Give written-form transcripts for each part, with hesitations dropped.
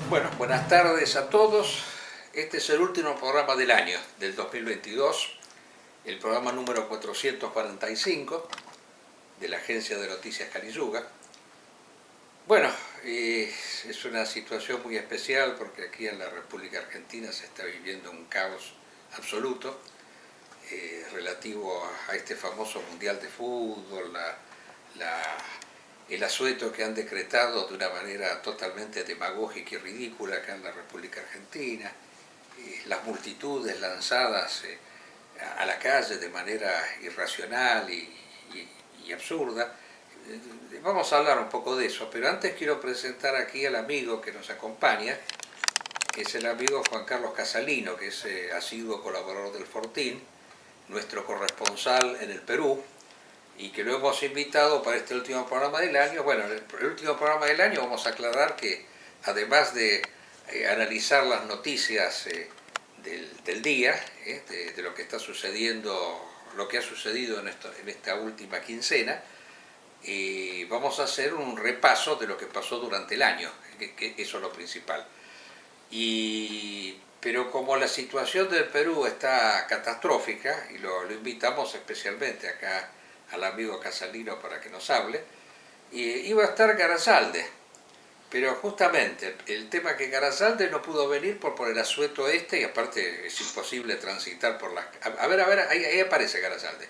Bueno, buenas tardes a todos. Este es el último programa del año, del 2022, el programa número 445 de la Agencia de Noticias Caliyuga. Bueno, es una situación muy especial porque aquí en la República Argentina se está viviendo un caos absoluto relativo a este famoso Mundial de Fútbol, el asueto que han decretado de una manera totalmente demagógica y ridícula acá en la República Argentina, las multitudes lanzadas a la calle de manera irracional y absurda. Vamos a hablar un poco de eso, pero antes quiero presentar aquí al amigo que nos acompaña, que es el amigo Juan Carlos Casalino, que es asiduo colaborador del Fortín, nuestro corresponsal en el Perú, y que lo hemos invitado para este último programa del año. Bueno, en el último programa del año vamos a aclarar que además de analizar las noticias del día, de lo que está sucediendo, lo que ha sucedido en esta última quincena, vamos a hacer un repaso de lo que pasó durante el año, que eso es lo principal. Pero como la situación del Perú está catastrófica, y lo invitamos especialmente acá al amigo Casalino para que nos hable, iba a estar Garazalde, pero justamente el tema que Garazalde no pudo venir por el asueto y aparte es imposible transitar por las... A ver, ahí aparece Garazalde.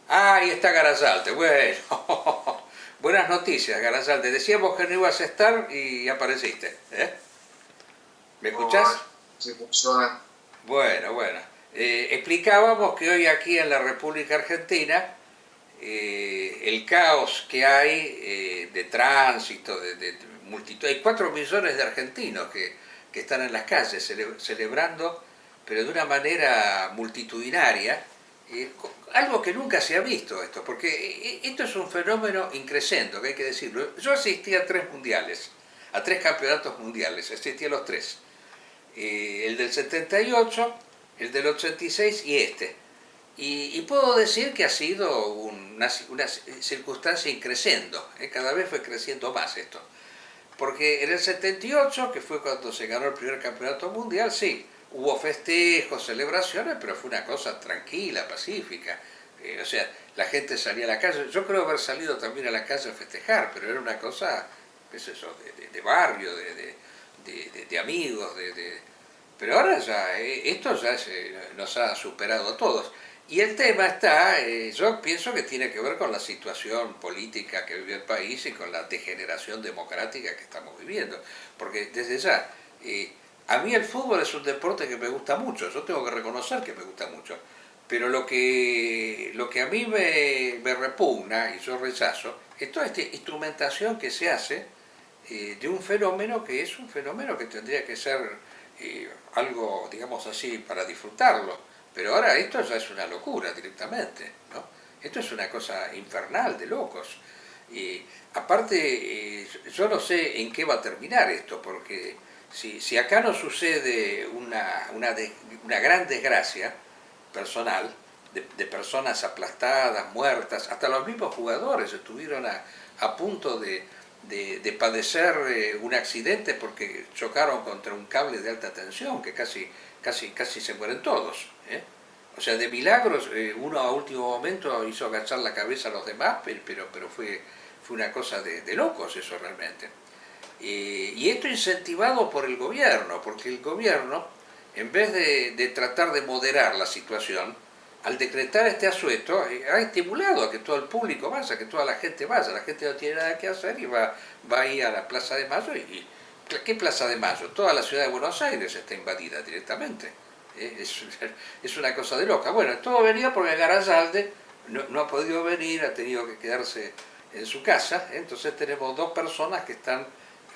Ah, ahí está Garazalde, bueno. Buenas noticias, Garazalde. Decíamos que no ibas a estar y apareciste, ¿eh? ¿Me escuchás? Sí, funciona. Bueno. Explicábamos que hoy aquí en la República Argentina el caos que hay de tránsito, de multitud. Hay 4 millones de argentinos que están en las calles celebrando, pero de una manera multitudinaria, algo que nunca se ha visto esto, porque esto es un fenómeno increscendo, que hay que decirlo. Yo asistí a 3 mundiales, a 3 campeonatos mundiales, asistí a los 3. El del 78, el del 86 y este. Y puedo decir que ha sido una circunstancia increciendo, cada vez fue creciendo más esto. Porque en el 78, que fue cuando se ganó el primer campeonato mundial, sí, hubo festejos, celebraciones, pero fue una cosa tranquila, pacífica. O sea, la gente salía a la calle. Yo creo haber salido también a la calle a festejar, pero era una cosa, qué es eso, de barrio, de amigos, pero ahora ya, esto ya nos ha superado a todos. Y el tema está, yo pienso que tiene que ver con la situación política que vive el país y con la degeneración democrática que estamos viviendo. Porque desde ya, a mí el fútbol es un deporte que me gusta mucho, yo tengo que reconocer que me gusta mucho. Pero lo que a mí me repugna y yo rechazo es toda esta instrumentación que se hace de un fenómeno que es un fenómeno que tendría que ser algo, digamos así, para disfrutarlo. Pero ahora esto ya es una locura directamente, ¿no? Esto es una cosa infernal, de locos. Aparte, yo no sé en qué va a terminar esto, porque si acá no sucede una gran desgracia personal, de personas aplastadas, muertas, hasta los mismos jugadores estuvieron a punto de padecer un accidente porque chocaron contra un cable de alta tensión, que casi se mueren todos, ¿eh? O sea, de milagros, uno a último momento hizo agachar la cabeza a los demás, pero fue una cosa de locos eso realmente. Y esto incentivado por el gobierno, porque el gobierno, en vez de tratar de moderar la situación, al decretar este asueto, ha estimulado a que todo el público vaya, que toda la gente vaya. La gente no tiene nada que hacer y va a ir a la Plaza de Mayo. ¿Qué Plaza de Mayo? Toda la ciudad de Buenos Aires está invadida directamente. Es una cosa de loca. Bueno, todo venía porque Garazalde no ha podido venir, ha tenido que quedarse en su casa. Entonces tenemos 2 personas que están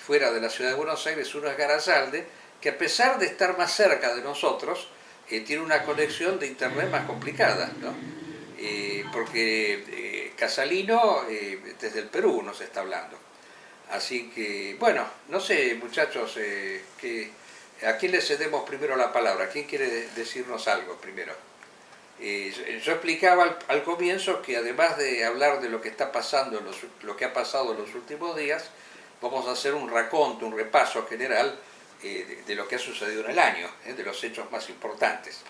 fuera de la ciudad de Buenos Aires. Uno es Garazalde, que a pesar de estar más cerca de nosotros, tiene una conexión de internet más complicada, ¿no? Porque Casalino desde el Perú nos está hablando. Así que, bueno, no sé, muchachos, ¿a quién le cedemos primero la palabra? ¿Quién quiere decirnos algo primero? Yo explicaba al comienzo que además de hablar de lo que está pasando, lo que ha pasado en los últimos días, vamos a hacer un raconto, un repaso general de lo que ha sucedido en el año, de los hechos más importantes.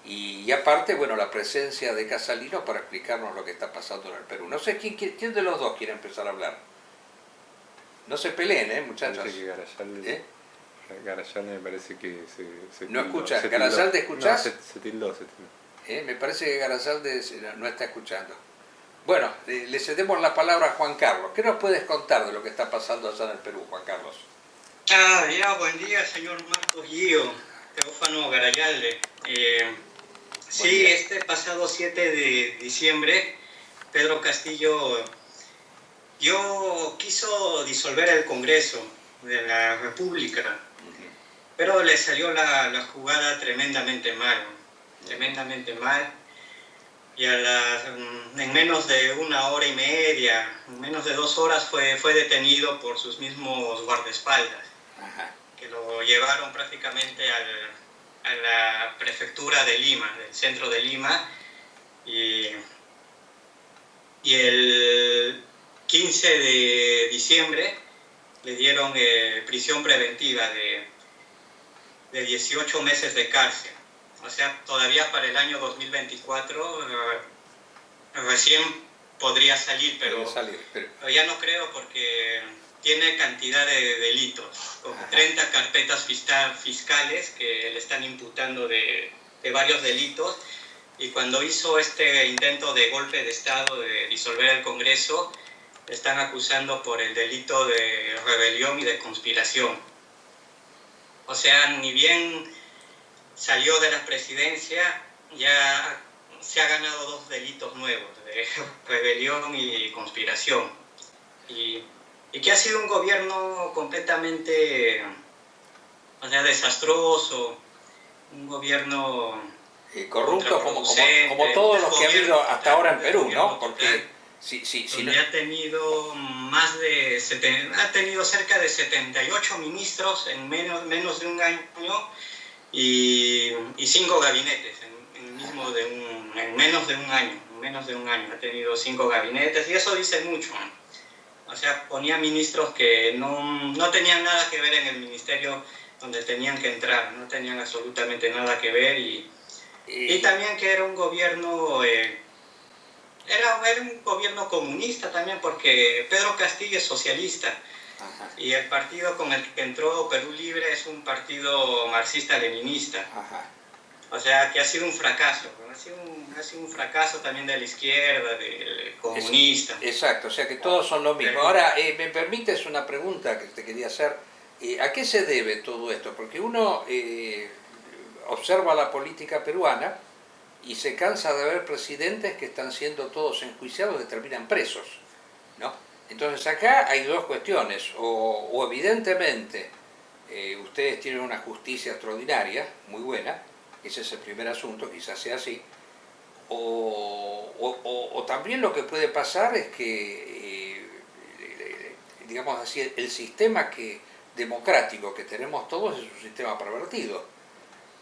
Y aparte, bueno, la presencia de Casalino para explicarnos lo que está pasando en el Perú. No sé, ¿quién de los dos quiere empezar a hablar? No se peleen, muchachos. Parece que Garayal me parece que se no tildó, escucha. se ¿Garayalde escuchás? No, se tildó. Me parece que Garayalde no está escuchando. Bueno, le cedemos la palabra a Juan Carlos. ¿Qué nos puedes contar de lo que está pasando allá en el Perú, Juan Carlos? Buen día, señor Marcos Gio, Teófano Garayalde. Sí, este pasado 7 de diciembre, Pedro Castillo quiso disolver el Congreso de la República, pero le salió la jugada tremendamente mal. Y en menos de 1 hora y media, en menos de 2 horas fue detenido por sus mismos guardaespaldas, que lo llevaron prácticamente a la prefectura de Lima, del centro de Lima, y el 15 de diciembre le dieron prisión preventiva de 18 meses de cárcel. O sea, todavía para el año 2024 recién podría salir, pero ya no creo, porque tiene cantidad de delitos, como 30 carpetas fiscales que le están imputando de varios delitos, y cuando hizo este intento de golpe de Estado de disolver el Congreso, le están acusando por el delito de rebelión y de conspiración. O sea, ni bien salió de la presidencia, ya se ha ganado 2 delitos nuevos, de rebelión y conspiración. Y que ha sido un gobierno completamente, desastroso, un gobierno corrupto como todos los que ha habido hasta ahora en Perú, ¿no? Porque donde ha tenido ha tenido cerca de 78 ministros en menos de un año, y 5 gabinetes en menos de un año ha tenido 5 gabinetes, y eso dice mucho. O sea, ponía ministros que no tenían nada que ver en el ministerio donde tenían que entrar, no tenían absolutamente nada que ver, y también que era un gobierno era un gobierno comunista también, porque Pedro Castillo es socialista. Y el partido con el que entró Perú Libre es un partido marxista-leninista. O sea, que ha sido un fracaso. Ha sido un fracaso también de la izquierda, del comunista. Exacto, o sea que todos son lo mismo. Ahora, ¿me permites una pregunta que te quería hacer? ¿A qué se debe todo esto? Porque uno observa la política peruana y se cansa de ver presidentes que están siendo todos enjuiciados y terminan presos, ¿no? Entonces acá hay dos cuestiones, o evidentemente ustedes tienen una justicia extraordinaria, muy buena, ese es el primer asunto, quizás sea así, o también lo que puede pasar es que, digamos así, el sistema democrático que tenemos todos es un sistema pervertido,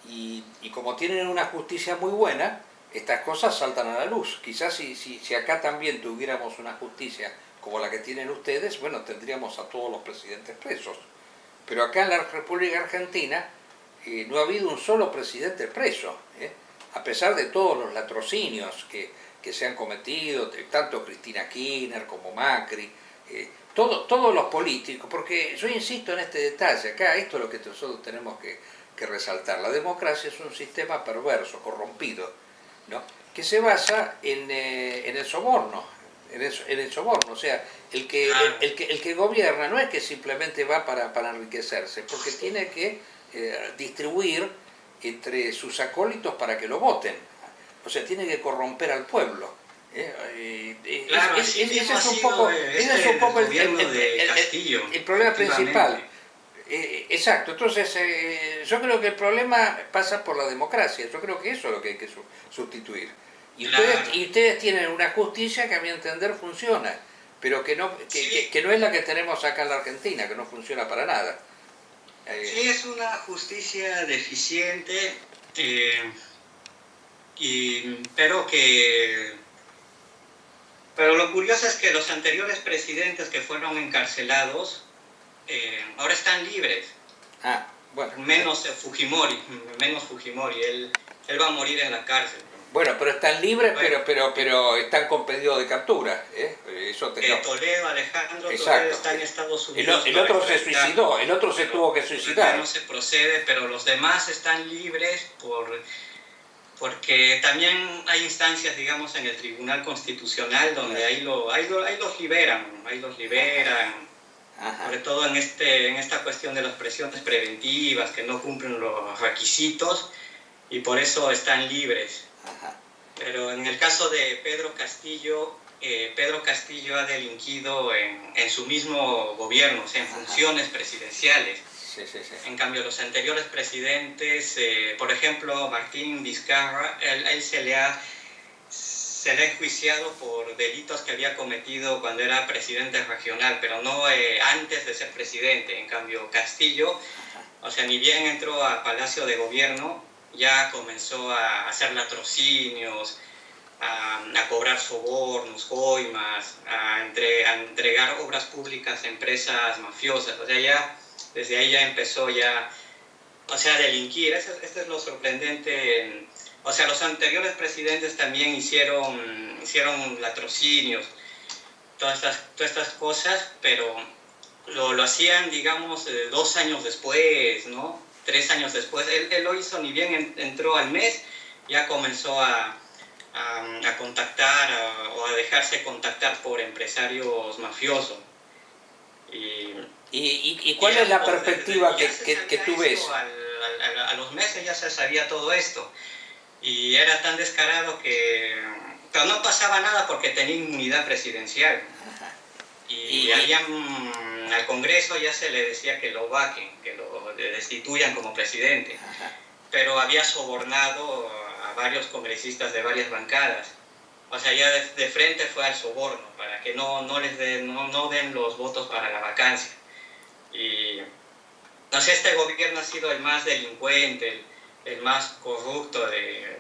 y como tienen una justicia muy buena, estas cosas saltan a la luz. Quizás si acá también tuviéramos una justicia como la que tienen ustedes, bueno, tendríamos a todos los presidentes presos. Pero acá en la República Argentina no ha habido un solo presidente preso, a pesar de todos los latrocinios que se han cometido, tanto Cristina Kirchner como Macri, todos los políticos, porque yo insisto en este detalle, acá esto es lo que nosotros tenemos que resaltar. La democracia es un sistema perverso, corrompido, ¿no? Que se basa en el soborno, en el soborno. O sea, el que gobierna no es que simplemente va para enriquecerse, porque tiene que distribuir entre sus acólitos para que lo voten. O sea, tiene que corromper al pueblo. Ese es un poco el problema principal. Exacto, entonces yo creo que el problema pasa por la democracia, yo creo que eso es lo que hay que sustituir. Y ustedes tienen una justicia que a mi entender funciona, pero que no es la que tenemos acá en la Argentina, que no funciona para nada. Sí, es una justicia deficiente, pero lo curioso es que los anteriores presidentes que fueron encarcelados ahora están libres. Ah, bueno. Menos Fujimori, él va a morir en la cárcel. Bueno, pero están libres, Bueno, pero están con pedido de captura. Eso Toledo, Alejandro Exacto. Toledo está en Estados Unidos. El otro se suicidó, el otro se tuvo que suicidar. No se procede, pero los demás están libres porque también hay instancias, digamos, en el Tribunal Constitucional donde ahí los liberan. Ajá. Sobre todo en esta cuestión de las prisiones preventivas que no cumplen los requisitos y por eso están libres. Ajá. Pero en el caso de Pedro Castillo ha delinquido en su mismo gobierno, o sea, en funciones presidenciales. Sí, sí, sí. En cambio, los anteriores presidentes, por ejemplo, Martín Vizcarra, él se le ha enjuiciado por delitos que había cometido cuando era presidente regional, pero no antes de ser presidente. En cambio, Castillo, o sea, ni bien entró a Palacio de Gobierno, ya comenzó a hacer latrocinios, a cobrar sobornos, coimas, a entregar obras públicas a empresas mafiosas. O sea, desde ahí ya empezó a delinquir. Esto es lo sorprendente. O sea, los anteriores presidentes también hicieron latrocinios, todas estas cosas, pero lo hacían, digamos, 2 años después, ¿no? 3 años después. Él lo hizo, ni bien entró al mes, ya comenzó a contactar o a dejarse contactar por empresarios mafiosos. ¿Y cuál es la perspectiva que tú ves? A los meses ya se sabía todo esto. Y era tan descarado pero no pasaba nada porque tenía inmunidad presidencial. Y al Congreso ya se le decía que lo vaquen, que lo destituyan como presidente. Pero había sobornado a varios congresistas de varias bancadas. O sea, ya de frente fue al soborno para que no den los votos para la vacancia. Y no sé, este gobierno ha sido el más delincuente, el más corrupto de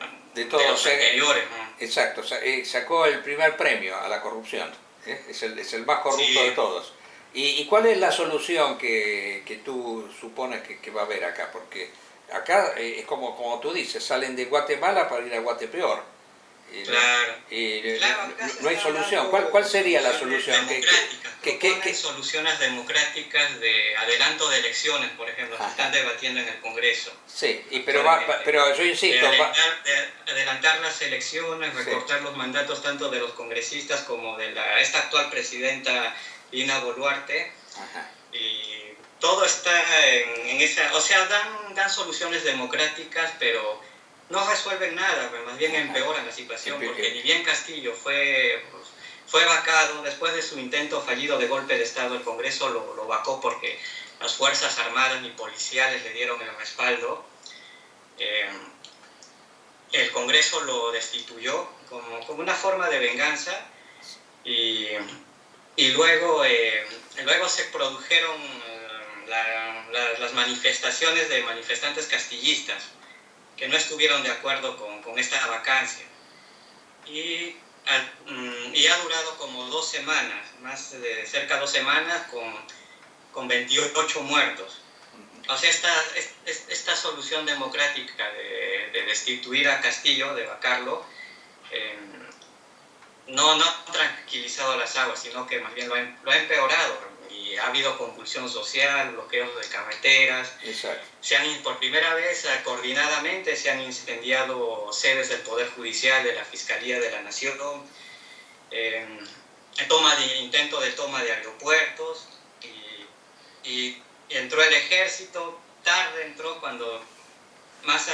todos los anteriores, ¿no? Exacto, sacó el primer premio a la corrupción. Es el más corrupto de todos. ¿Y cuál es la solución que tú supones que va a haber acá? Porque acá es como tú dices, salen de Guatemala para ir a Guatepeor. Claro. No hay solución. ¿Cuál sería la solución? ¿Qué soluciones democráticas de adelanto de elecciones, por ejemplo, se están debatiendo en el Congreso? Sí, pero yo insisto... De adelantar las elecciones, recortar los mandatos tanto de los congresistas como de esta actual presidenta Dina Boluarte. Y todo está en esa... O sea, dan soluciones democráticas, pero no resuelven nada, más bien empeoran la situación, porque ni bien Castillo fue vacado, después de su intento fallido de golpe de Estado, el Congreso lo vacó porque las Fuerzas Armadas y policiales le dieron el respaldo. El Congreso lo destituyó como una forma de venganza y luego se produjeron las manifestaciones de manifestantes castillistas que no estuvieron de acuerdo con esta vacancia. Y ha durado como 2 semanas, más de cerca de 2 semanas, con 28 muertos. O sea, esta solución democrática de destituir a Castillo, de vacarlo, no ha tranquilizado las aguas, sino que más bien lo ha empeorado. Y ha habido convulsión social, bloqueos de carreteras. Exacto. Por primera vez, coordinadamente, se han incendiado sedes del Poder Judicial, de la Fiscalía de la Nación, intento de toma de aeropuertos, y entró el ejército, tarde entró cuando más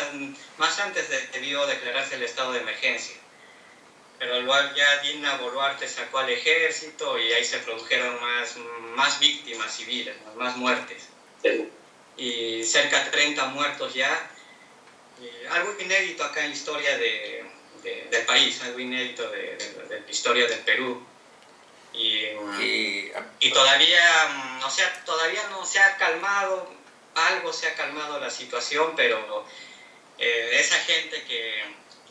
antes debió declararse el estado de emergencia. Pero luego ya Dina Boluarte sacó al ejército y ahí se produjeron más víctimas civiles, más muertes. Sí. Y cerca de 30 muertos ya. Algo inédito acá en la historia del país, algo inédito de la historia del Perú. Y todavía, o sea, todavía no se ha calmado, algo se ha calmado la situación, pero esa gente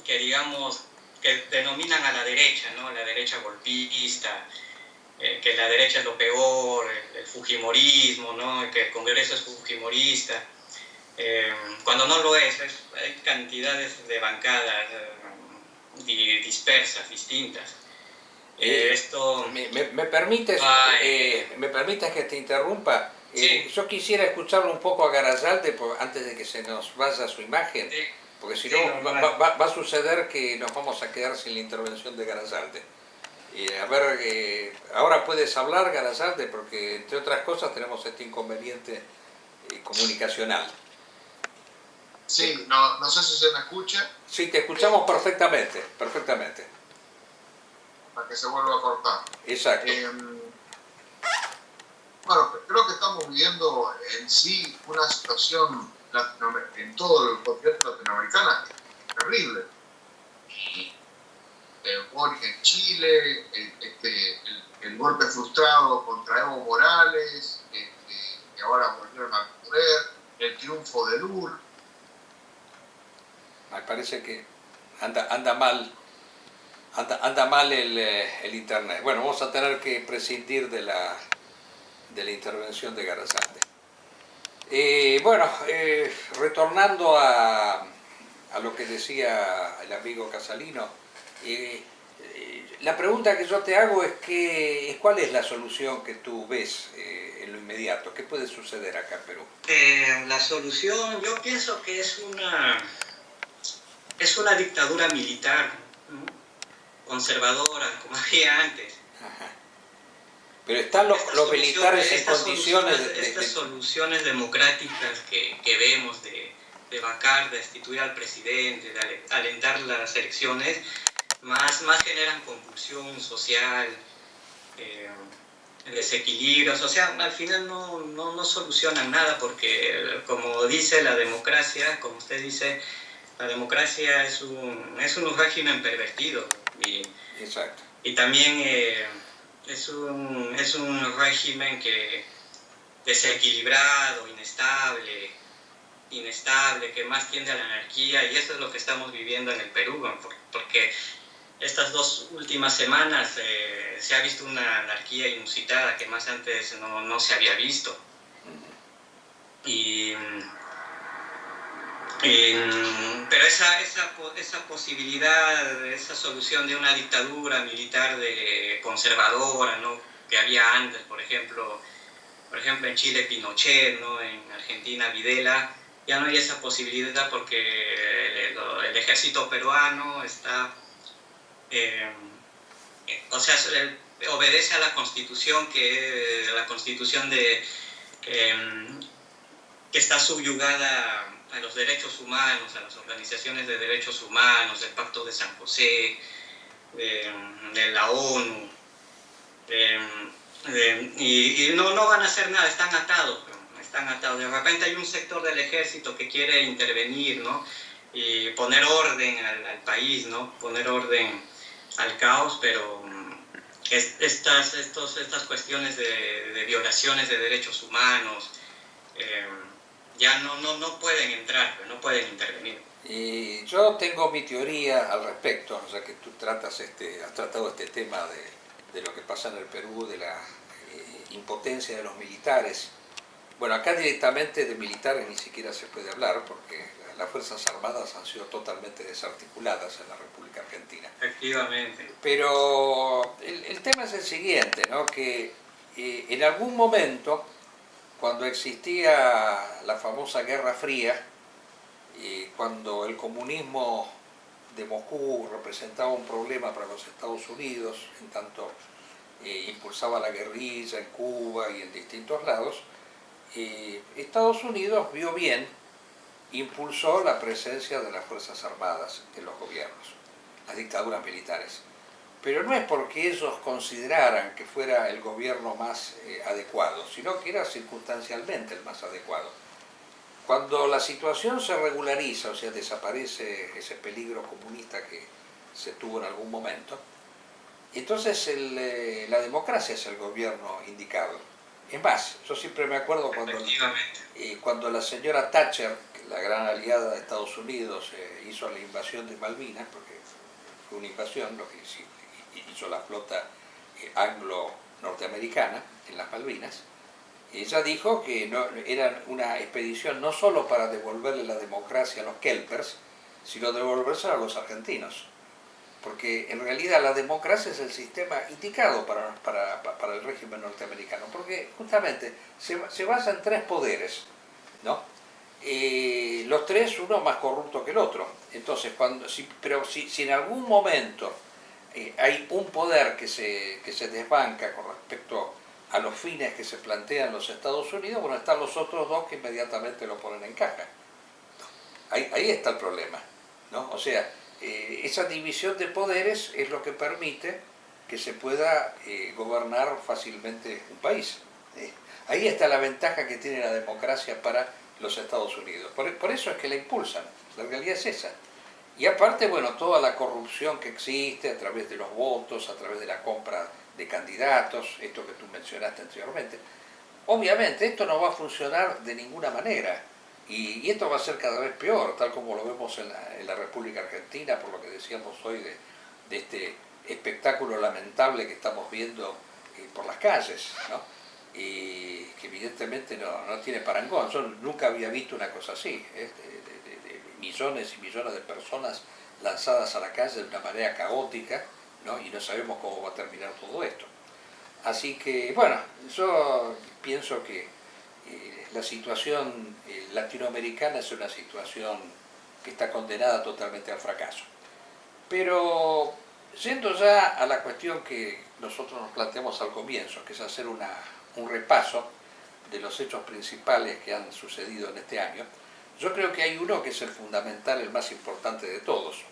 que digamos, que denominan a la derecha, ¿no? La derecha golpista, que la derecha es lo peor, el fujimorismo, ¿no? Que el Congreso es fujimorista, cuando no lo es, hay cantidades de bancadas dispersas, distintas. Esto... ¿Me permites, me permites que te interrumpa? Sí. Yo quisiera escucharlo un poco a Garayalde antes de que se nos vaya su imagen, Sí. porque si Sí, no normal. va a suceder que nos vamos a quedar sin la intervención de Garayalde. A ver, ahora puedes hablar, Garayalde, porque entre otras cosas tenemos este inconveniente comunicacional. Sí, no sé si se me escucha. Sí, te escuchamos perfectamente, perfectamente. Para que se vuelva a cortar. Exacto. Bueno, creo que estamos viviendo en sí una situación en todo el continente latinoamericano terrible. Boric en Chile, el golpe frustrado contra Evo Morales, que ahora volvieron al poder, el triunfo de Lula. Me parece que anda mal el internet. Bueno, vamos a tener que prescindir de la intervención de Garayalde. Retornando a lo que decía el amigo Casalino, la pregunta que yo te hago es ¿cuál es la solución que tú ves en lo inmediato? ¿Qué puede suceder acá en Perú? La solución, yo pienso que es una dictadura militar, ¿no? Conservadora, como había antes. Ajá. Pero están los militares en condiciones estas soluciones democráticas que vemos de vacar, de destituir al presidente, de alentar las elecciones, más generan convulsión social, desequilibrios, o sea, al final no solucionan nada, porque como dice la democracia, como usted dice, la democracia es un régimen pervertido Exacto. y también es un régimen desequilibrado, inestable, que más tiende a la anarquía, y eso es lo que estamos viviendo en el Perú, porque estas 2 últimas semanas se ha visto una anarquía inusitada que más antes no se había visto. Pero esa posibilidad, esa solución de una dictadura militar conservadora, ¿no? Que había antes, por ejemplo en Chile Pinochet, ¿no? En Argentina Videla, ya no hay esa posibilidad porque el ejército peruano está, obedece a la constitución que está subyugada a los derechos humanos, a las organizaciones de derechos humanos, el Pacto de San José, de la ONU, y no van a hacer nada, están atados. De repente hay un sector del ejército que quiere intervenir, ¿no? Y poner orden al país, ¿no? Poner orden al caos, pero estas cuestiones de violaciones de derechos humanos ya no pueden entrar, no pueden intervenir. Y yo tengo mi teoría al respecto, ya que tú has tratado este tema de lo que pasa en el Perú, de la impotencia de los militares. Bueno, acá directamente de militares ni siquiera se puede hablar, porque las Fuerzas Armadas han sido totalmente desarticuladas en la República Argentina. Efectivamente. Pero el tema es el siguiente, ¿no? Que en algún momento, cuando existía la famosa Guerra Fría, cuando el comunismo de Moscú representaba un problema para los Estados Unidos, en tanto impulsaba la guerrilla en Cuba y en distintos lados, Estados Unidos vio bien, impulsó la presencia de las Fuerzas Armadas en los gobiernos, las dictaduras militares. Pero no es porque ellos consideraran que fuera el gobierno más adecuado, sino que era circunstancialmente el más adecuado. Cuando la situación se regulariza, o sea, desaparece ese peligro comunista que se tuvo en algún momento, entonces la democracia es el gobierno indicado. Es más, yo siempre me acuerdo cuando la señora Thatcher, la gran aliada de Estados Unidos, hizo la invasión de Malvinas, porque fue una invasión lo que hizo la flota norteamericana en las Malvinas. Ella dijo que no, era una expedición no solo para devolverle la democracia a los kelpers, sino devolvérsela a los argentinos. Porque en realidad la democracia es el sistema indicado para el régimen norteamericano, porque justamente se basa en tres poderes, ¿no? Los tres, uno más corrupto que el otro. Entonces, si en algún momento hay un poder que se desbanca con respecto a los fines que se plantean los Estados Unidos, bueno, están los otros dos que inmediatamente lo ponen en caja. Ahí está el problema, ¿no? O sea, esa división de poderes es lo que permite que se pueda gobernar fácilmente un país. Ahí está la ventaja que tiene la democracia para los Estados Unidos. Por eso es que la impulsan, la realidad es esa. Y aparte, bueno, toda la corrupción que existe a través de los votos, a través de la compra de candidatos, esto que tú mencionaste anteriormente. Obviamente esto no va a funcionar de ninguna manera. Y esto va a ser cada vez peor, tal como lo vemos en la República Argentina, por lo que decíamos hoy de este espectáculo lamentable que estamos viendo por las calles, ¿no? Y que evidentemente no tiene parangón. Yo nunca había visto una cosa así, de millones y millones de personas lanzadas a la calle de una manera caótica, ¿no? Y no sabemos cómo va a terminar todo esto. Así que, bueno, yo pienso que la situación latinoamericana es una situación que está condenada totalmente al fracaso. Pero yendo ya a la cuestión que nosotros nos planteamos al comienzo, que es hacer un repaso de los hechos principales que han sucedido en este año, yo creo que hay uno que es el fundamental, el más importante de todos,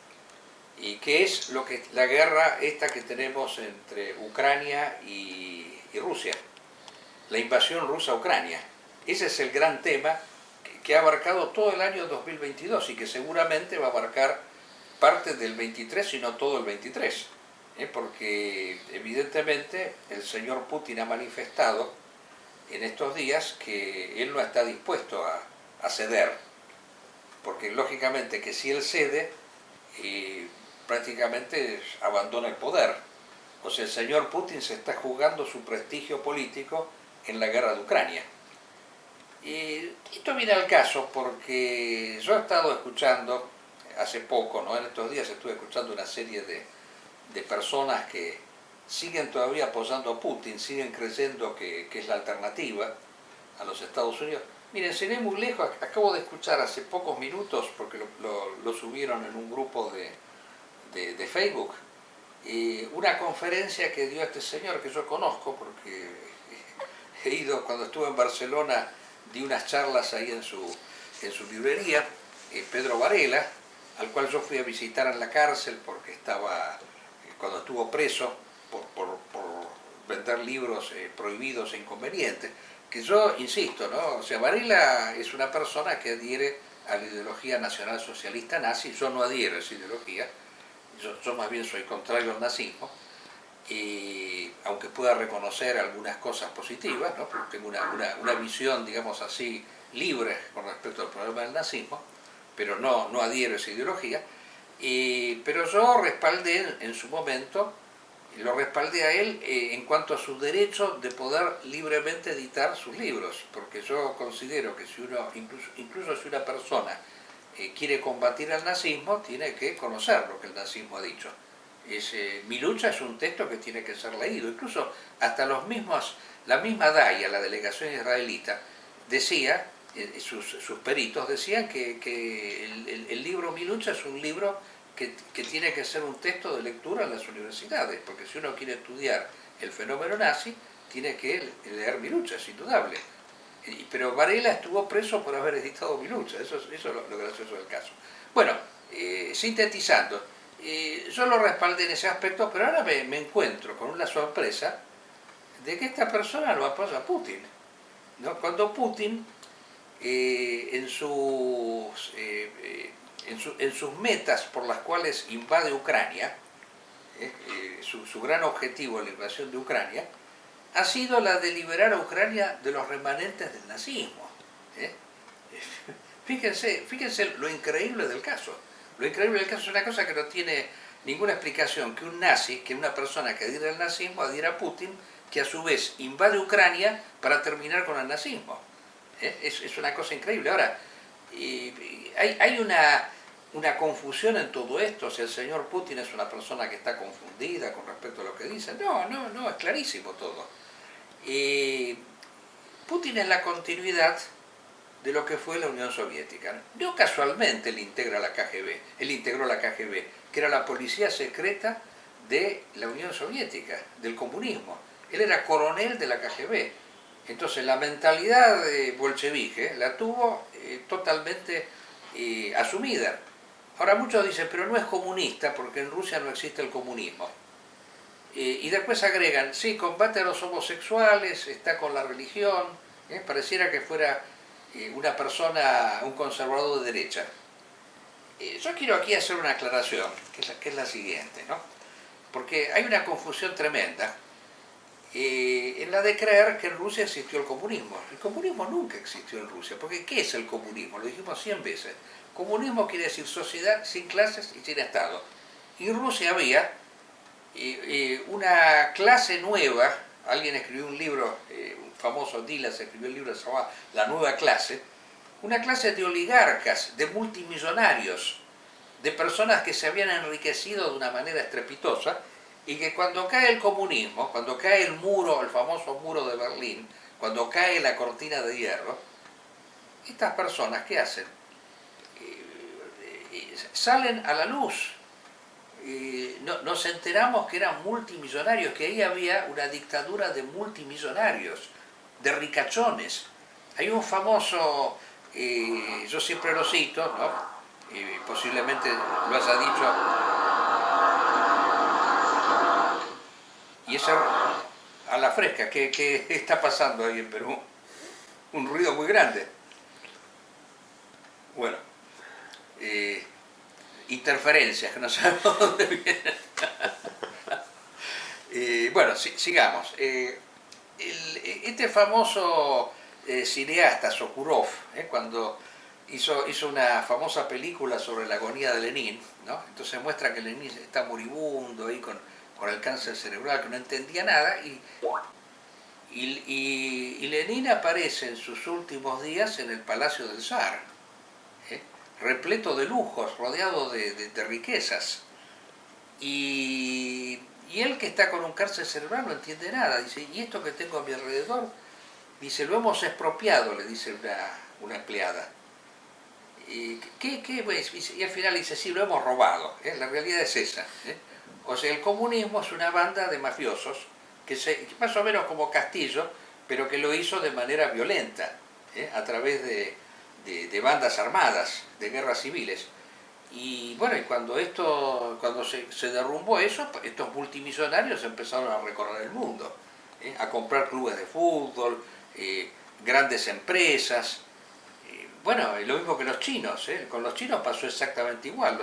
y que es la guerra esta que tenemos entre Ucrania y Rusia, la invasión rusa a Ucrania. Ese es el gran tema que ha abarcado todo el año 2022 y que seguramente va a abarcar parte del 23, si no todo el 23, porque evidentemente el señor Putin ha manifestado en estos días que él no está dispuesto a ceder, porque lógicamente que si él cede, prácticamente abandona el poder. O sea, el señor Putin se está jugando su prestigio político en la guerra de Ucrania. Y esto viene al caso porque yo he estado escuchando hace poco, ¿no? En estos días estuve escuchando una serie de personas que siguen todavía apoyando a Putin, siguen creyendo que es la alternativa a los Estados Unidos. Miren, sin ir muy lejos, acabo de escuchar hace pocos minutos, porque lo subieron en un grupo de Facebook, una conferencia que dio este señor que yo conozco, porque he ido, cuando estuve en Barcelona, di unas charlas ahí en su librería, Pedro Varela, al cual yo fui a visitar en la cárcel porque estaba, cuando estuvo preso por vender libros prohibidos e inconvenientes, que yo insisto, ¿no? O sea, Varela es una persona que adhiere a la ideología nacionalsocialista nazi. Yo no adhiero a esa ideología, yo más bien soy contrario al nazismo, y aunque pueda reconocer algunas cosas positivas, ¿no? Porque tengo una visión, digamos así, libre con respecto al problema del nazismo, pero no adhiero a esa ideología, pero yo respaldé en su momento, lo respaldé a él en cuanto a su derecho de poder libremente editar sus libros, porque yo considero que si uno, incluso si una persona quiere combatir al nazismo, tiene que conocer lo que el nazismo ha dicho. Mi lucha es un texto que tiene que ser leído. Incluso hasta la misma DAIA, la delegación israelita, decía, sus peritos decían que el libro Mi lucha es un libro que tiene que ser un texto de lectura en las universidades, porque si uno quiere estudiar el fenómeno nazi, tiene que leer Mi lucha, es indudable. Pero Varela estuvo preso por haber editado Mi lucha, eso es lo gracioso del caso. Bueno, sintetizando, yo lo respaldé en ese aspecto, pero ahora me encuentro con una sorpresa de que esta persona lo apoya a Putin, ¿no? Cuando Putin, en sus metas por las cuales invade Ucrania, su gran objetivo en la invasión de Ucrania, ha sido la de liberar a Ucrania de los remanentes del nazismo. Fíjense lo increíble del caso. Lo increíble del caso es una cosa que no tiene ninguna explicación, que un nazi, que una persona que adhiere al nazismo, adhiera a Putin, que a su vez invade Ucrania para terminar con el nazismo. Es una cosa increíble. Ahora, hay una confusión en todo esto. Si el señor Putin es una persona que está confundida con respecto a lo que dice. No, es clarísimo todo. Putin es la continuidad de lo que fue la Unión Soviética. No casualmente él integró la KGB, que era la policía secreta de la Unión Soviética, del comunismo. Él era coronel de la KGB. Entonces la mentalidad bolchevique la tuvo totalmente asumida. Ahora muchos dicen, pero no es comunista porque en Rusia no existe el comunismo. Y después agregan, sí, combate a los homosexuales, está con la religión, pareciera que fuera una persona, un conservador de derecha. Yo quiero aquí hacer una aclaración, que es la siguiente, ¿no? Porque hay una confusión tremenda en la de creer que en Rusia existió el comunismo. El comunismo nunca existió en Rusia, porque ¿qué es el comunismo? Lo dijimos 100 veces. Comunismo quiere decir sociedad sin clases y sin Estado. Y en Rusia había una clase nueva. Alguien escribió un libro, un famoso Dilas escribió un libro que se llamaba La Nueva Clase, una clase de oligarcas, de multimillonarios, de personas que se habían enriquecido de una manera estrepitosa, y que cuando cae el comunismo, cuando cae el muro, el famoso muro de Berlín, cuando cae la cortina de hierro, estas personas, ¿qué hacen? Salen a la luz. Nos enteramos que eran multimillonarios, que ahí había una dictadura de multimillonarios, de ricachones. Hay un famoso, yo siempre lo cito, ¿no? Posiblemente lo haya dicho, y es a la fresca. ¿Qué está pasando ahí en Perú? Un ruido muy grande. Bueno, interferencias que no sabemos dónde vienen. Bueno, sigamos. Este famoso cineasta Sokurov, cuando hizo una famosa película sobre la agonía de Lenin, ¿no? Entonces muestra que Lenin está moribundo ahí con el cáncer cerebral, que no entendía nada, y Lenin aparece en sus últimos días en el Palacio del Zar, repleto de lujos, rodeado de riquezas. Y él, que está con un cáncer cerebral, no entiende nada. Dice, ¿y esto que tengo a mi alrededor? Dice, lo hemos expropiado, le dice una empleada. ¿Qué ves? Y al final dice, sí, lo hemos robado. La realidad es esa. O sea, el comunismo es una banda de mafiosos, que más o menos como Castillo, pero que lo hizo de manera violenta, a través de bandas armadas, de guerras civiles. Y bueno, y cuando se derrumbó eso, estos multimillonarios empezaron a recorrer el mundo, a comprar clubes de fútbol, grandes empresas. Bueno, lo mismo que los chinos, con los chinos pasó exactamente igual.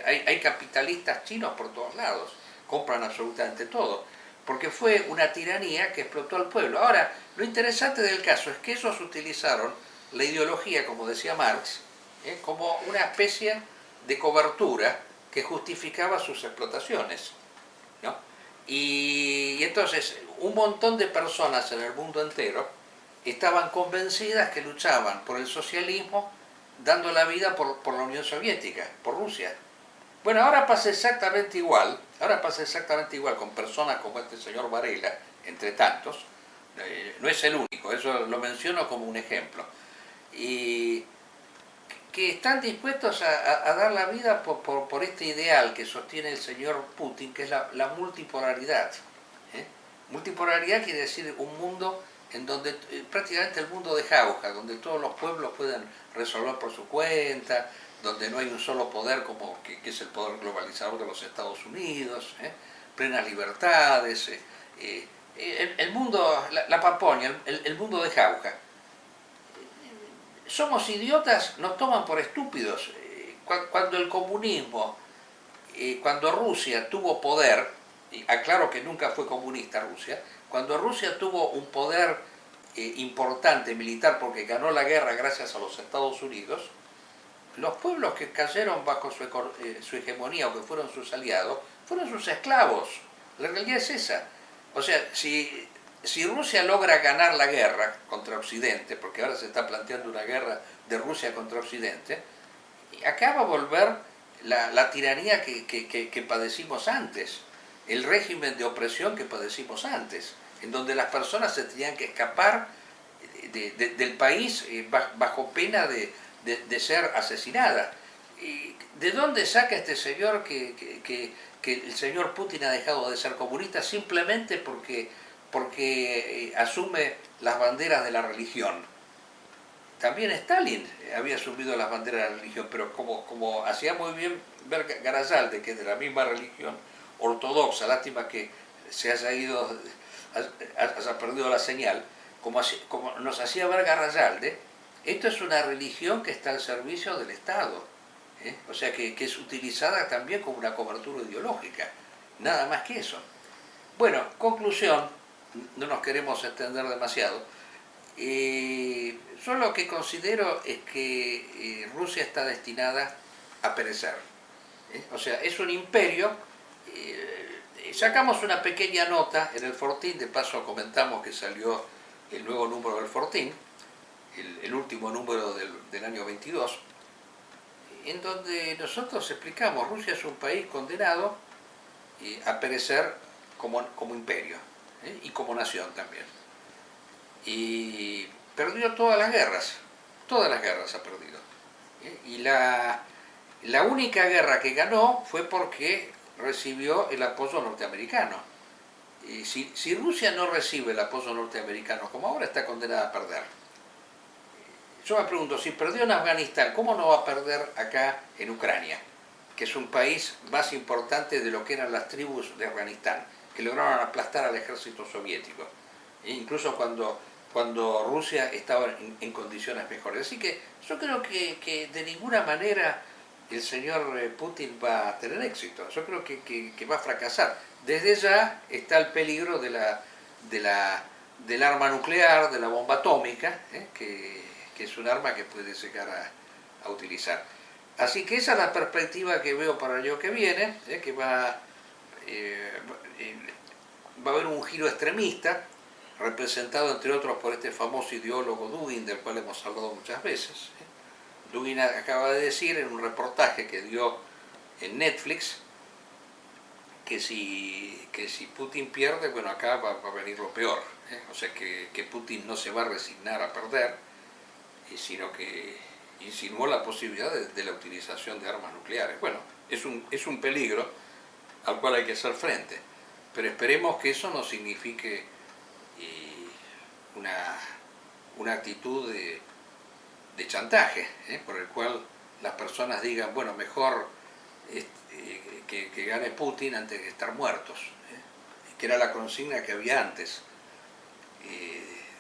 Hay capitalistas chinos por todos lados, compran absolutamente todo, porque fue una tiranía que explotó al pueblo. Ahora, lo interesante del caso es que ellos utilizaron la ideología, como decía Marx, como una especie de cobertura que justificaba sus explotaciones, ¿no? Y entonces un montón de personas en el mundo entero estaban convencidas que luchaban por el socialismo, dando la vida por la Unión Soviética, por Rusia. Bueno, ahora pasa exactamente igual con personas como este señor Varela, entre tantos. No es el único, eso lo menciono como un ejemplo. Y que están dispuestos a dar la vida por este ideal que sostiene el señor Putin, que es la multipolaridad. Multipolaridad quiere decir un mundo en donde prácticamente el mundo de jauja, donde todos los pueblos pueden resolver por su cuenta, donde no hay un solo poder como que es el poder globalizador de los Estados Unidos, plenas libertades, el mundo, la Paponia, el mundo de jauja. Somos idiotas, nos toman por estúpidos. Cuando el comunismo, cuando Rusia tuvo poder, y aclaro que nunca fue comunista Rusia, cuando Rusia tuvo un poder importante militar porque ganó la guerra gracias a los Estados Unidos, los pueblos que cayeron bajo su hegemonía o que fueron sus aliados, fueron sus esclavos. La realidad es esa. O sea, si si Rusia logra ganar la guerra contra Occidente, porque ahora se está planteando una guerra de Rusia contra Occidente, acá va a volver la tiranía que padecimos antes, el régimen de opresión que padecimos antes, en donde las personas se tenían que escapar del país bajo pena de ser asesinadas. ¿De dónde saca este señor que el señor Putin ha dejado de ser comunista simplemente porque asume las banderas de la religión? También Stalin había asumido las banderas de la religión, pero como hacía muy bien ver Garayalde, que es de la misma religión ortodoxa, lástima que se haya ido, haya perdido la señal, como nos hacía ver Garayalde, esto es una religión que está al servicio del Estado, ¿eh? O sea que es utilizada también como una cobertura ideológica, nada más que eso. Bueno, conclusión, no nos queremos extender demasiado, yo lo que considero es que Rusia está destinada a perecer, ¿eh? O sea, es un imperio. Sacamos una pequeña nota en el Fortín, de paso comentamos que salió el nuevo número del Fortín, el último número del año 22, en donde nosotros explicamos, Rusia es un país condenado a perecer como imperio, ¿eh? Y como nación también. Y perdió todas las guerras ha perdido, ¿eh? Y la única guerra que ganó fue porque recibió el apoyo norteamericano. Y si Rusia no recibe el apoyo norteamericano, como ahora, está condenada a perder. Yo me pregunto, si perdió en Afganistán, ¿cómo no va a perder acá en Ucrania? Que es un país más importante de lo que eran las tribus de Afganistán, que lograron aplastar al ejército soviético, e incluso cuando Rusia estaba en condiciones mejores. Así que yo creo que de ninguna manera el señor Putin va a tener éxito. Yo creo que va a fracasar. Desde ya está el peligro del arma nuclear, de la bomba atómica, que es un arma que puede llegar a utilizar. Así que esa es la perspectiva que veo para el año que viene, que va a haber un giro extremista, representado entre otros por este famoso ideólogo Dugin, del cual hemos hablado muchas veces. Dugin acaba de decir en un reportaje que dio en Netflix que si Putin pierde, bueno, acá va a venir lo peor, ¿eh? O sea que Putin no se va a resignar a perder, sino que insinuó la posibilidad de la utilización de armas nucleares. Bueno, es un peligro al cual hay que hacer frente, pero esperemos que eso no signifique una actitud de chantaje, por el cual las personas digan, bueno, mejor que gane Putin antes de estar muertos, que era la consigna que había antes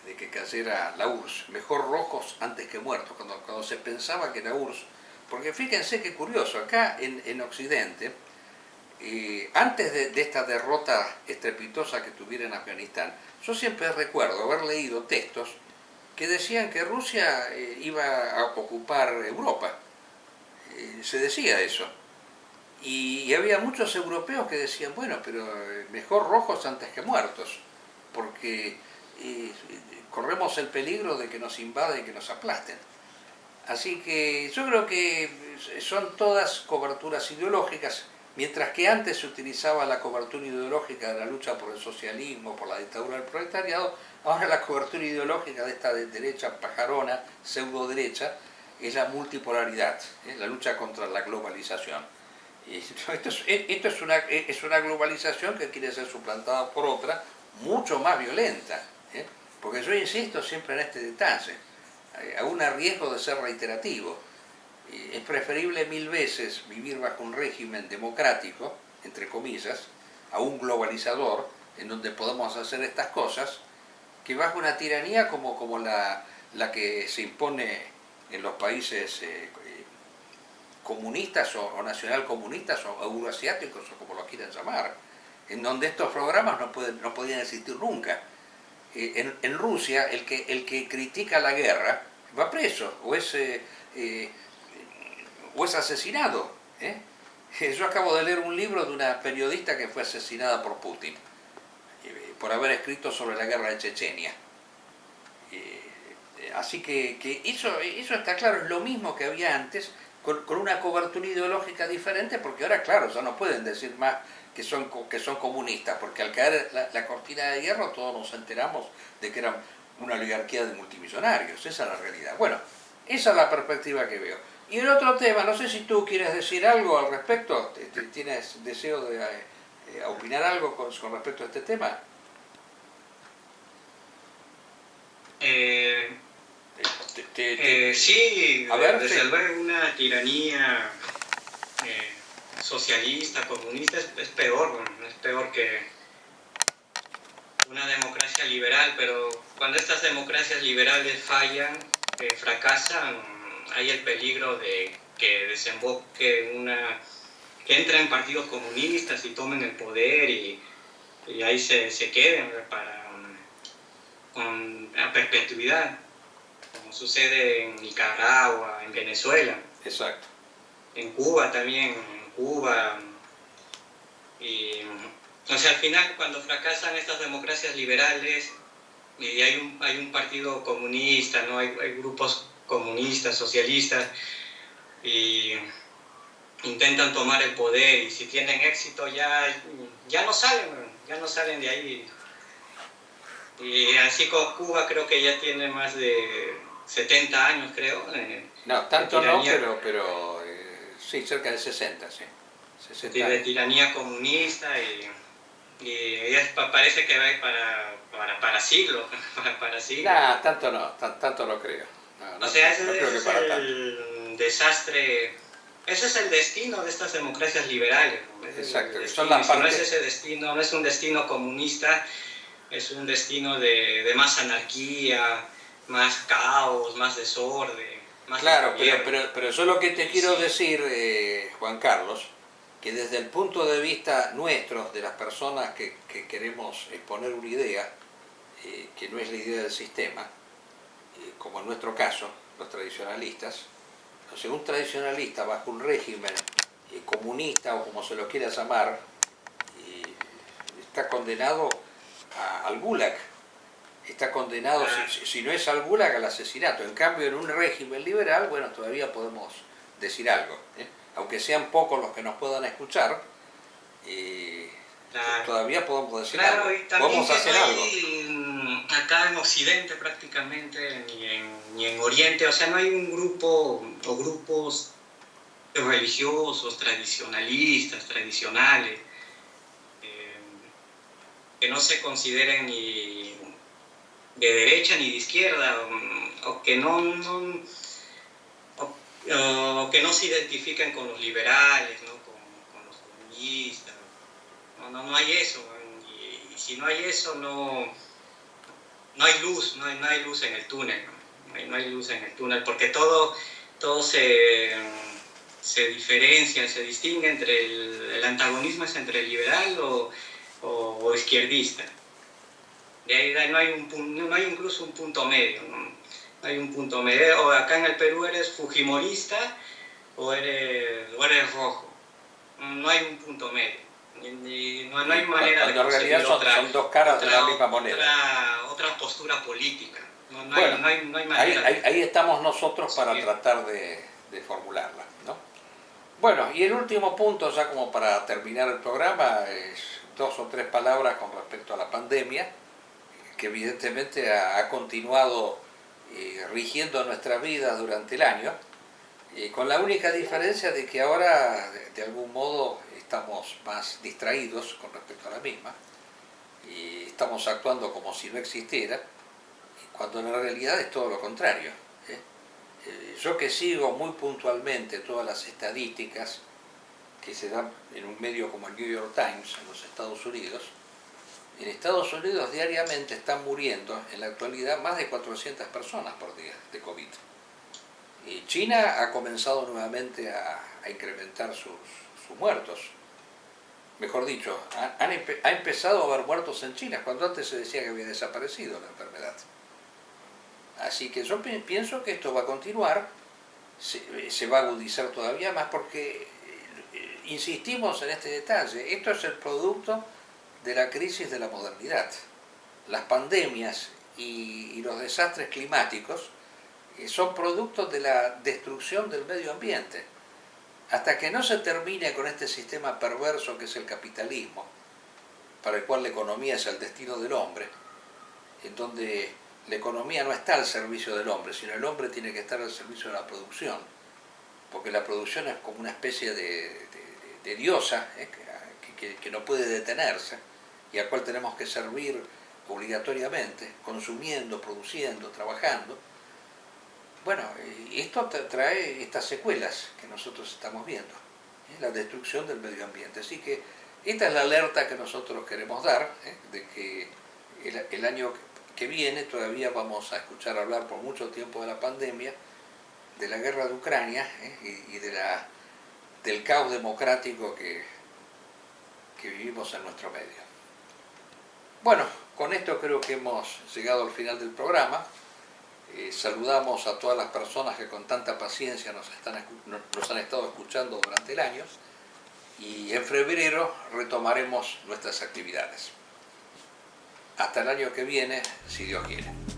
de que cayera la URSS, mejor rojos antes que muertos, cuando se pensaba que la URSS, porque fíjense qué curioso, acá en Occidente, antes de esta derrota estrepitosa que tuviera en Afganistán, yo siempre recuerdo haber leído textos que decían que Rusia iba a ocupar Europa. Se decía eso. Y había muchos europeos que decían, bueno, pero mejor rojos antes que muertos, porque corremos el peligro de que nos invaden y que nos aplasten. Así que yo creo que son todas coberturas ideológicas. Mientras que antes se utilizaba la cobertura ideológica de la lucha por el socialismo, por la dictadura del proletariado, ahora la cobertura ideológica de esta derecha pajarona, pseudo derecha, es la multipolaridad, la lucha contra la globalización. Y esto es una globalización que quiere ser suplantada por otra, mucho más violenta, porque yo insisto siempre en este detalle, aún a riesgo de ser reiterativo. Es preferible 1000 veces vivir bajo un régimen democrático, entre comillas, a un globalizador, en donde podemos hacer estas cosas, que bajo una tiranía como la que se impone en los países comunistas o nacionalcomunistas o euroasiáticos o como lo quieran llamar, en donde estos programas no podían existir nunca. En Rusia, el que critica la guerra va preso o es asesinado. Yo acabo de leer un libro de una periodista que fue asesinada por Putin. por haber escrito sobre la guerra de Chechenia. Así que eso está claro, es lo mismo que había antes, con una cobertura ideológica diferente, porque ahora, claro, ya no pueden decir más que son comunistas, porque al caer la cortina de hierro todos nos enteramos de que eran una oligarquía de multimillonarios, esa es la realidad. Bueno, esa es la perspectiva que veo. Y el otro tema, no sé si tú quieres decir algo al respecto, ¿tienes deseo de opinar algo con respecto a este tema? Sí, a ver, desde sí. luego una tiranía socialista, comunista es peor que una democracia liberal, pero cuando estas democracias liberales fallan, fracasan, hay el peligro de que desemboque que entren partidos comunistas y tomen el poder y ahí se queden a perpetuidad, como sucede en Nicaragua, en Venezuela. Exacto. En Cuba también, y o sea, al final cuando fracasan estas democracias liberales y hay un partido comunista, ¿no? Hay grupos comunistas, socialistas, y intentan tomar el poder, y si tienen éxito ya no salen de ahí. Y así como Cuba creo que ya tiene más de 70 años, creo. No, tanto no, pero sí, cerca de 60, sí. 60 de tiranía comunista y parece que va a ir para siglos. Para siglos. Nah, tanto no creo. No, o sea, no creo que ese para es tanto. el desastre, ese es el destino de estas democracias liberales. Exacto, que destino, son las si no partes... es ese destino, no es un destino comunista, es un destino de más anarquía, más caos, más desorden, más Claro, desgobierno. pero yo lo que te quiero decir, Juan Carlos, que desde el punto de vista nuestro, de las personas que queremos exponer una idea, que no es la idea del sistema, como en nuestro caso, los tradicionalistas, o sea, un tradicionalista bajo un régimen comunista o como se lo quiera llamar, está condenado al gulag, está condenado, si no es al gulag, al asesinato. En cambio, en un régimen liberal, bueno, todavía podemos decir algo, aunque sean pocos los que nos puedan escuchar, Claro. Todavía podemos decir Claro, algo. y también Podemos que hacer no algo. hay acá en Occidente prácticamente, ni en Oriente, o sea, no hay un grupo o grupos religiosos, tradicionalistas, tradicionales, que no se consideren ni de derecha ni de izquierda, o que o que no se identifiquen con los liberales, ¿no? con los comunistas. No hay eso, y si no hay eso, no hay luz, no hay luz en el túnel, no hay luz en el túnel, porque todo se diferencia, se distingue entre el antagonismo es entre liberal o izquierdista. De ahí no hay incluso un punto medio, no hay un punto medio. O acá en el Perú eres fujimorista o eres rojo, no hay un punto medio. No hay manera de en realidad son dos caras de la misma moneda. Otra postura política. No Bueno, hay manera ahí estamos nosotros para tratar de formularla, ¿no? Bueno, y el último punto, ya como para terminar el programa, es 2 o 3 palabras con respecto a la pandemia, que evidentemente ha continuado rigiendo nuestras vidas durante el año, con la única diferencia de que ahora, de algún modo, estamos más distraídos con respecto a la misma, y estamos actuando como si no existiera, cuando en realidad es todo lo contrario. Yo que sigo muy puntualmente todas las estadísticas que se dan en un medio como el New York Times en los Estados Unidos, en Estados Unidos diariamente están muriendo en la actualidad más de 400 personas por día de COVID. Y China ha comenzado nuevamente a incrementar sus muertos. Mejor dicho, ha empezado a haber muertos en China, cuando antes se decía que había desaparecido la enfermedad. Así que yo pienso que esto va a continuar, se va a agudizar todavía más porque, insistimos en este detalle, esto es el producto de la crisis de la modernidad. las pandemias y los desastres climáticos son productos de la destrucción del medio ambiente. Hasta que no se termine con este sistema perverso que es el capitalismo, para el cual la economía es el destino del hombre, en donde la economía no está al servicio del hombre, sino el hombre tiene que estar al servicio de la producción, porque la producción es como una especie de diosa que no puede detenerse y al cual tenemos que servir obligatoriamente, consumiendo, produciendo, trabajando. Bueno, esto trae estas secuelas que nosotros estamos viendo, la destrucción del medio ambiente. Así que esta es la alerta que nosotros queremos dar, de que el año que viene todavía vamos a escuchar hablar por mucho tiempo de la pandemia, de la guerra de Ucrania y del caos democrático que vivimos en nuestro medio. Bueno, con esto creo que hemos llegado al final del programa. Saludamos a todas las personas que con tanta paciencia nos han estado escuchando durante el año y en febrero retomaremos nuestras actividades. Hasta el año que viene, si Dios quiere.